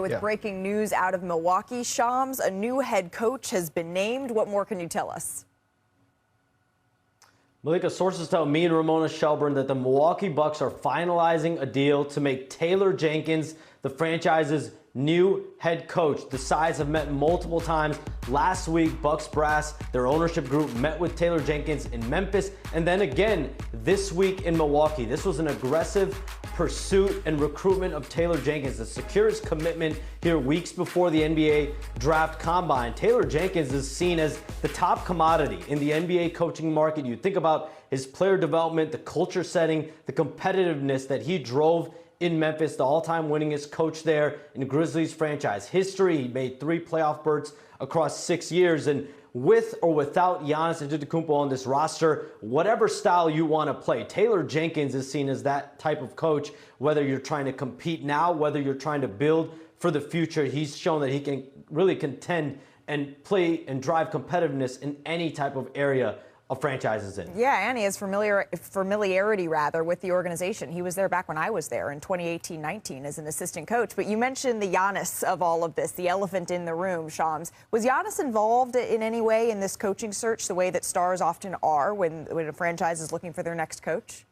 with breaking news out of Milwaukee. Shams, a new head coach has been named. What more can you tell us? Malika, sources tell me and Ramona Shelburne that the Milwaukee Bucks are finalizing a deal to make Taylor Jenkins the franchise's new head coach. The sides have met multiple times. Last week, Bucks brass, their ownership group, met with Taylor Jenkins in Memphis, and then again this week in Milwaukee. This was an aggressive pursuit and recruitment of Taylor Jenkins to secure his commitment here weeks before the NBA draft combine. Taylor Jenkins is seen as the top commodity in the NBA coaching market. You think about his player development, the culture setting, the competitiveness that he drove in Memphis, the all-time winningest coach there in Grizzlies franchise history. He made 3 playoff berths across 6 years, and with or without Giannis Antetokounmpo on this roster, whatever style you want to play, Taylor Jenkins is seen as that type of coach. Whether you're trying to compete now, whether you're trying to build for the future, he's shown that he can really contend and play and drive competitiveness in any type of area of franchises in. Yeah, and he has familiarity with the organization. He was there back when I was there in 2018-19 as an assistant coach. But you mentioned the Giannis of all of this, the elephant in the room, Shams. Was Giannis involved in any way in this coaching search, the way that stars often are when a franchise is looking for their next coach?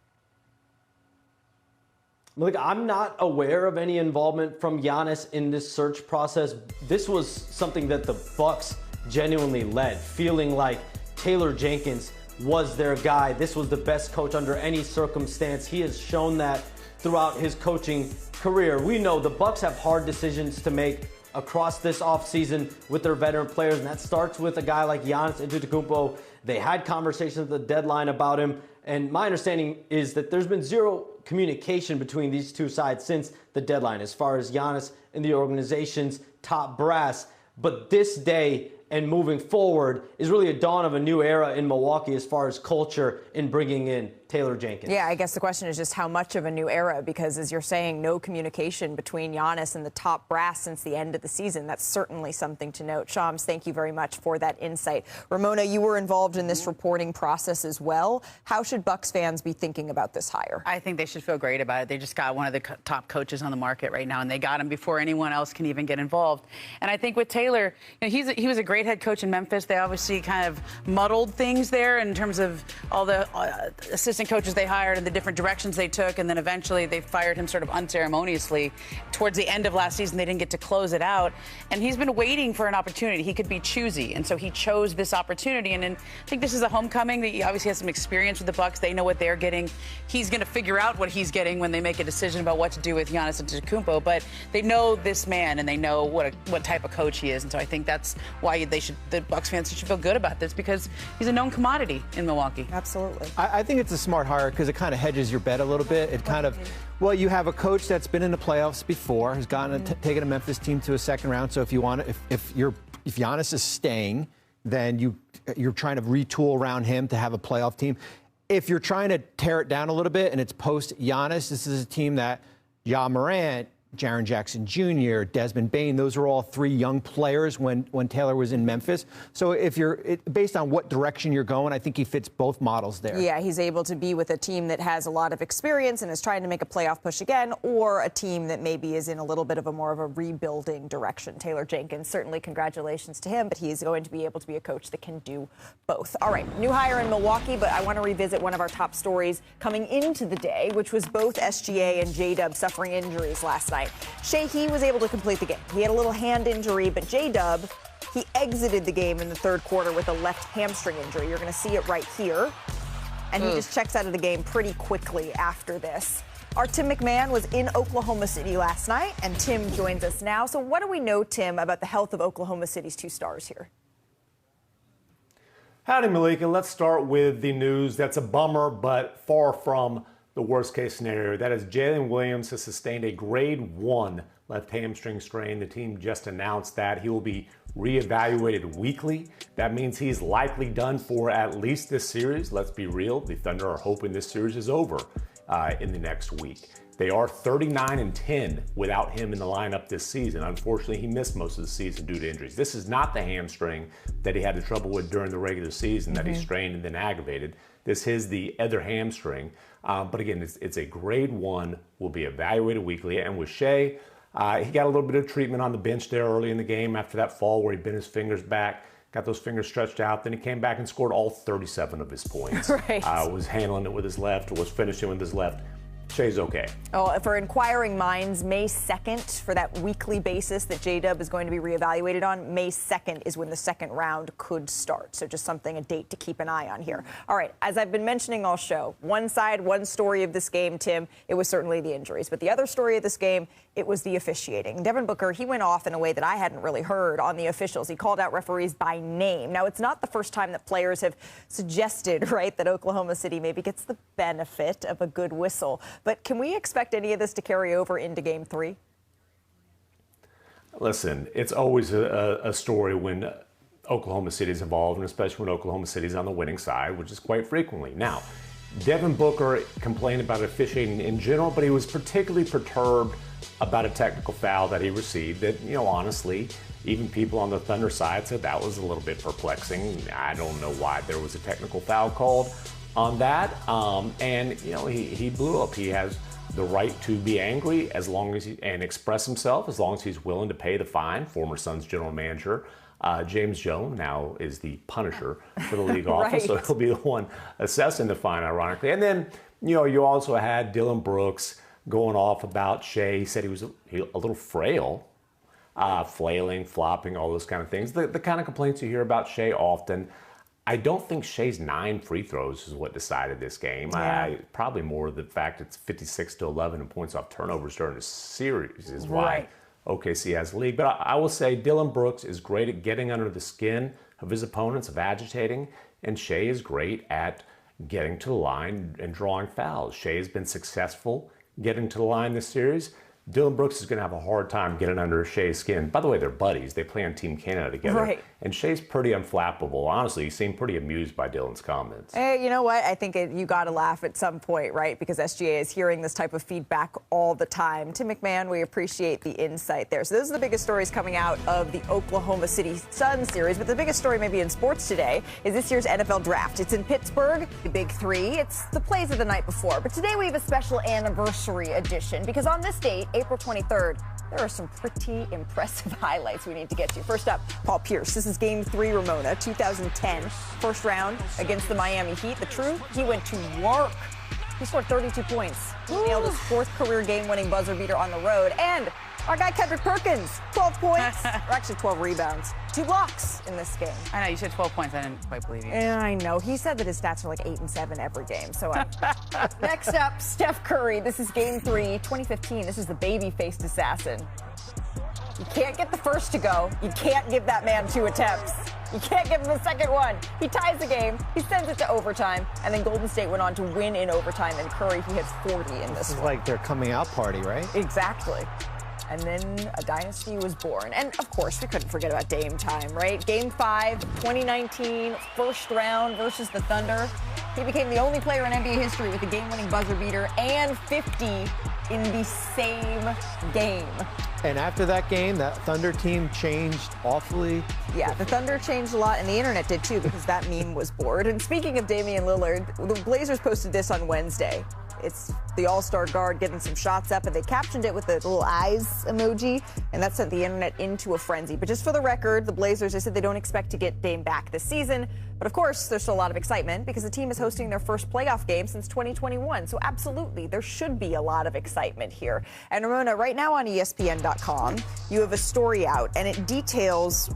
Look, I'm not aware of any involvement from Giannis in this search process. This was something that the Bucks genuinely led, feeling like Taylor Jenkins was their guy. This was the best coach under any circumstance. He has shown that throughout his coaching career. We know the Bucks have hard decisions to make across this offseason with their veteran players, and that starts with a guy like Giannis Antetokounmpo. They had conversations at the deadline about him, and my understanding is that there's been zero communication between these two sides since the deadline as far as Giannis and the organization's top brass. But this day and moving forward is really a dawn of a new era in Milwaukee as far as culture in bringing in Taylor Jenkins. Yeah, I guess the question is just how much of a new era, because as you're saying, no communication between Giannis and the top brass since the end of the season. That's certainly something to note. Shams, thank you very much for that insight. Ramona, you were involved in this reporting process as well. How should Bucks fans be thinking about this hire? I think they should feel great about it. They just got one of the top coaches on the market right now, and they got him before anyone else can even get involved. And I think with Taylor, you know, he was a great head coach in Memphis. They obviously kind of muddled things there in terms of all the assistant coaches they hired and the different directions they took, and then eventually they fired him sort of unceremoniously. Towards the end of last season, they didn't get to close it out, and he's been waiting for an opportunity. He could be choosy, and so he chose this opportunity, and I think this is a homecoming. He obviously has some experience with the Bucks. They know what they're getting. He's going to figure out what he's getting when they make a decision about what to do with Giannis Antetokounmpo, but they know this man, and they know what type of coach he is, and so I think that's why the Bucks fans should feel good about this, because he's a known commodity in Milwaukee. Absolutely. I think it's a smart hire because it kind of hedges your bet a little bit. It kind of, well, you have a coach that's been in the playoffs before, has taken a Memphis team to a second round. So if you want to, if Giannis is staying, then you're trying to retool around him to have a playoff team. If you're trying to tear it down a little bit and it's post Giannis, this is a team that Ja Morant, Jaren Jackson Jr., Desmond Bane, those are all 3 young players when Taylor was in Memphis. So if based on what direction you're going, I think he fits both models there. Yeah, he's able to be with a team that has a lot of experience and is trying to make a playoff push again, or a team that maybe is in a little bit of a more of a rebuilding direction. Taylor Jenkins, certainly congratulations to him, but he's going to be able to be a coach that can do both. All right, new hire in Milwaukee, but I want to revisit one of our top stories coming into the day, which was both SGA and J-Dub suffering injuries last night. Shea was able to complete the game. He had a little hand injury, but J-Dub, he exited the game in the third quarter with a left hamstring injury. You're going to see it right here. And he just checks out of the game pretty quickly after this. Our Tim McMahon was in Oklahoma City last night, and Tim joins us now. So what do we know, Tim, about the health of Oklahoma City's 2 stars here? Howdy, Malika. Let's start with the news that's a bummer, but far from the worst-case scenario. That is, Jalen Williams has sustained a grade 1 left hamstring strain. The team just announced that he will be reevaluated weekly. That means he's likely done for at least this series. Let's be real. The Thunder are hoping this series is over in the next week. They are 39-10 without him in the lineup this season. Unfortunately, he missed most of the season due to injuries. This is not the hamstring that he had the trouble with during the regular season that he strained and then aggravated. This is the other hamstring. But again, it's a grade 1, will be evaluated weekly. And with Shea, He got a little bit of treatment on the bench there early in the game after that fall where he bent his fingers back, got those fingers stretched out. Then he came back and scored all 37 of his points. Right. Was handling it with his left, was finishing with his left. Shea's okay. Oh, for inquiring minds, May 2nd, for that weekly basis that J-Dub is going to be reevaluated on, May 2nd is when the second round could start. So just a date to keep an eye on here. All right, as I've been mentioning all show, one side, one story of this game, Tim, it was certainly the injuries. But the other story of this game, it was the officiating. Devin Booker, he went off in a way that I hadn't really heard on the officials. He called out referees by name. Now, it's not the first time that players have suggested, right, that Oklahoma City maybe gets the benefit of a good whistle. But can we expect any of this to carry over into Game 3? Listen, it's always a story when Oklahoma City's involved, and especially when Oklahoma City's on the winning side, which is quite frequently. Now, Devin Booker complained about officiating in general, but he was particularly perturbed about a technical foul that he received that, honestly, even people on the Thunder side said that was a little bit perplexing. I don't know why there was a technical foul called on that. He blew up. He has the right to be angry as long as and express himself as long as he's willing to pay the fine. Former Suns general manager James Jones now is the punisher for the league office, so he'll be the one assessing the fine, ironically. And then, you also had Dylan Brooks going off about Shea. He said he was a little frail, flailing, flopping, all those kind of things. The kind of complaints you hear about Shea often. I don't think Shea's 9 free throws is what decided this game. Yeah. Probably more the fact it's 56-11 in points off turnovers during the series is why OKC has the lead. But I will say Dylan Brooks is great at getting under the skin of his opponents, of agitating, and Shea is great at getting to the line and drawing fouls. Shea has been successful getting to the line this series. Dylan Brooks is going to have a hard time getting under Shea's skin. By the way, they're buddies. They play on Team Canada together. Right. And Shea's pretty unflappable. Honestly, he seemed pretty amused by Dylan's comments. Hey, you know what? I think you got to laugh at some point, right? Because SGA is hearing this type of feedback all the time. Tim McMahon, we appreciate the insight there. So those are the biggest stories coming out of the Oklahoma City Sun series. But the biggest story maybe in sports today is this year's NFL draft. It's in Pittsburgh, the Big Three. It's the plays of the night before. But today we have a special anniversary edition because on this date, April 23rd, there are some pretty impressive highlights we need to get to. First up, Paul Pierce. This is Game 3, Ramona, 2010. First round against the Miami Heat. The truth, he went to work. He scored 32 points. He nailed his 4th career game-winning buzzer beater on the road. And our guy, Kendrick Perkins, 12 points, or actually 12 rebounds. 2 blocks in this game. I know, you said 12 points. I didn't quite believe you. Yeah, I know. He said that his stats are like 8 and 7 every game. So next up, Steph Curry. This is Game 3, 2015. This is the baby-faced assassin. You can't get the first to go. You can't give that man 2 attempts. You can't give him the second one. He ties the game. He sends it to overtime. And then Golden State went on to win in overtime. And Curry, he hit 40 in this one. This is like their coming out party, right? Exactly. And then a dynasty was born. And, of course, we couldn't forget about Dame time, right? Game 5, 2019, first round versus the Thunder. He became the only player in NBA history with a game-winning buzzer beater and 50 in the same game. And after that game, that Thunder team changed awfully. Yeah, the Thunder changed a lot, and the internet did too, because that meme was bored. And speaking of Damian Lillard, the Blazers posted this on Wednesday. It's the all-star guard getting some shots up, and they captioned it with the little eyes emoji, and that sent the internet into a frenzy. But just for the record, the Blazers, they said they don't expect to get Dame back this season. But of course, there's still a lot of excitement because the team is hosting their first playoff game since 2021. So absolutely, there should be a lot of excitement here. And Ramona, right now on ESPN.com, you have a story out, and it details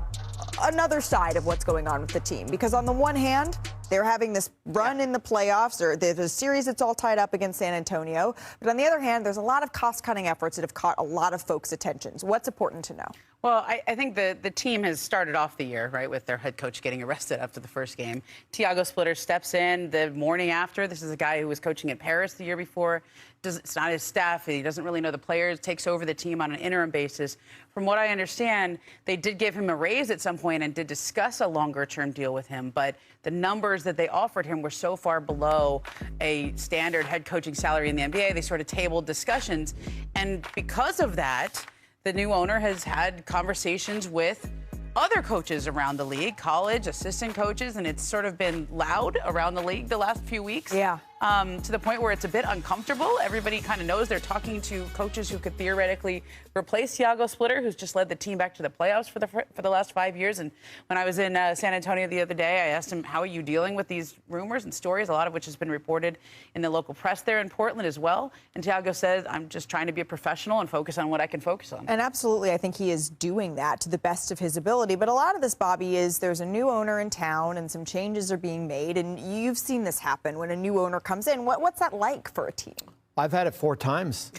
another side of what's going on with the team. Because on the one hand, they're having this run in the playoffs, or there's a series that's all tied up against San Antonio. But on the other hand, there's a lot of cost-cutting efforts that have caught a lot of folks' attentions. What's important to know? Well, I think the team has started off the year, right, with their head coach getting arrested after the first game. Tiago Splitter steps in the morning after. This is a guy who was coaching at Paris the year before. It's not his staff. He doesn't really know the players, takes over the team on an interim basis. From what I understand, they did give him a raise at some point and did discuss a longer-term deal with him, but the numbers that they offered him were so far below a standard head coaching salary in the NBA, they sort of tabled discussions. And because of that, the new owner has had conversations with other coaches around the league, college, assistant coaches, and it's sort of been loud around the league the last few weeks. Yeah. to the point where it's a bit uncomfortable. Everybody kind of knows they're talking to coaches who could theoretically replace Thiago Splitter, who's just led the team back to the playoffs for the last 5 years. And when I was in San Antonio the other day, I asked him, how are you dealing with these rumors and stories, a lot of which has been reported in the local press there in Portland as well. And Thiago says, I'm just trying to be a professional and focus on what I can focus on. And absolutely, I think he is doing that to the best of his ability. But a lot of this, Bobby, is there's a new owner in town and some changes are being made. And you've seen this happen when a new owner comes in. What's that like for a team? I've had it 4 times,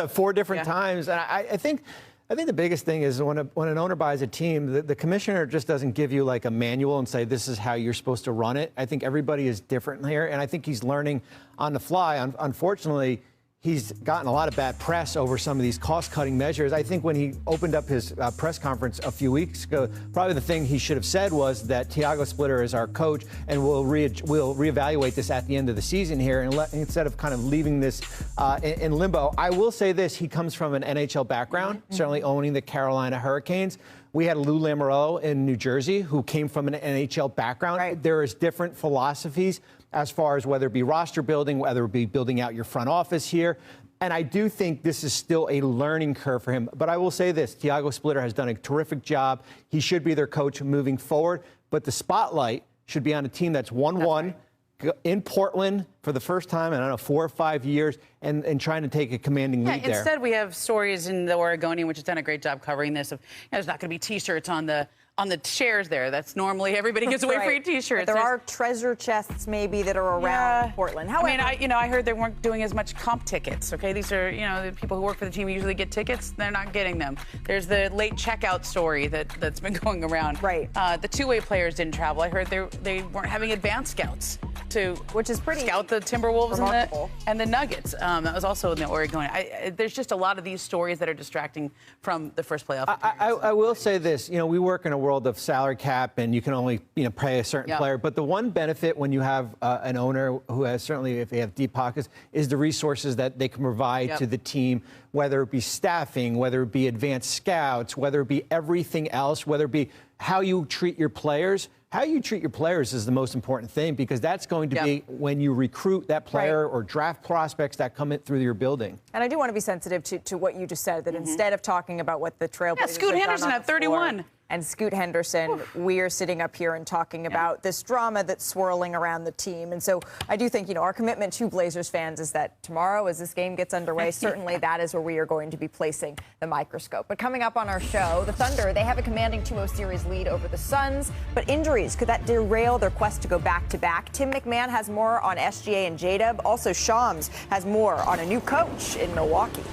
4 different times. And I think the biggest thing is when an owner buys a team, the commissioner just doesn't give you like a manual and say, this is how you're supposed to run it. I think everybody is different here. And I think he's learning on the fly. Unfortunately, he's gotten a lot of bad press over some of these cost-cutting measures. I think when he opened up his press conference a few weeks ago, probably the thing he should have said was that Thiago Splitter is our coach, and we'll reevaluate this at the end of the season here, and instead of kind of leaving this in limbo. I will say this: he comes from an NHL background, certainly owning the Carolina Hurricanes. We had Lou Lamoriello in New Jersey, who came from an NHL background. Right. There is different philosophies as far as whether it be roster building, whether it be building out your front office here. And I do think this is still a learning curve for him. But I will say this, Thiago Splitter has done a terrific job. He should be their coach moving forward. But the spotlight should be on a team that's 1-1 in Portland for the first time in, I don't know, 4 or 5 years, and trying to take a commanding lead there. Instead, we have stories in the Oregonian, which has done a great job covering this. Of, there's not going to be T-shirts on the chairs there. That's normally everybody gives away free T-shirts. But there are treasure chests maybe that are around Portland. However, I mean, I heard they weren't doing as much comp tickets. Okay, these are the people who work for the team who usually get tickets. They're not getting them. There's the late checkout story that's been going around. Right. The two-way players didn't travel. I heard they weren't having advanced scouts to scout the Timberwolves and the Nuggets. That was also in the Oregonian. There's just a lot of these stories that are distracting from the first playoff. I will say this: we work in a world of salary cap, and you can only pay a certain player. But the one benefit when you have an owner who has, certainly if they have deep pockets, is the resources that they can provide to the team, whether it be staffing, whether it be advanced scouts, whether it be everything else, whether it be how you treat your players. How you treat your players is the most important thing, because that's going to be when you recruit that player or draft prospects that come in through your building. And I do want to be sensitive to what you just said, that instead of talking about what the Trailblazers Scoot Henderson at 31. And Scoot Henderson, we are sitting up here and talking about this drama that's swirling around the team. And so I do think, our commitment to Blazers fans is that tomorrow, as this game gets underway, certainly that is where we are going to be placing the microscope. But coming up on our show, the Thunder, they have a commanding 2-0 series lead over the Suns. But injuries, could that derail their quest to go back-to-back? Tim McMahon has more on SGA and J-Dub. Also, Shams has more on a new coach in Milwaukee.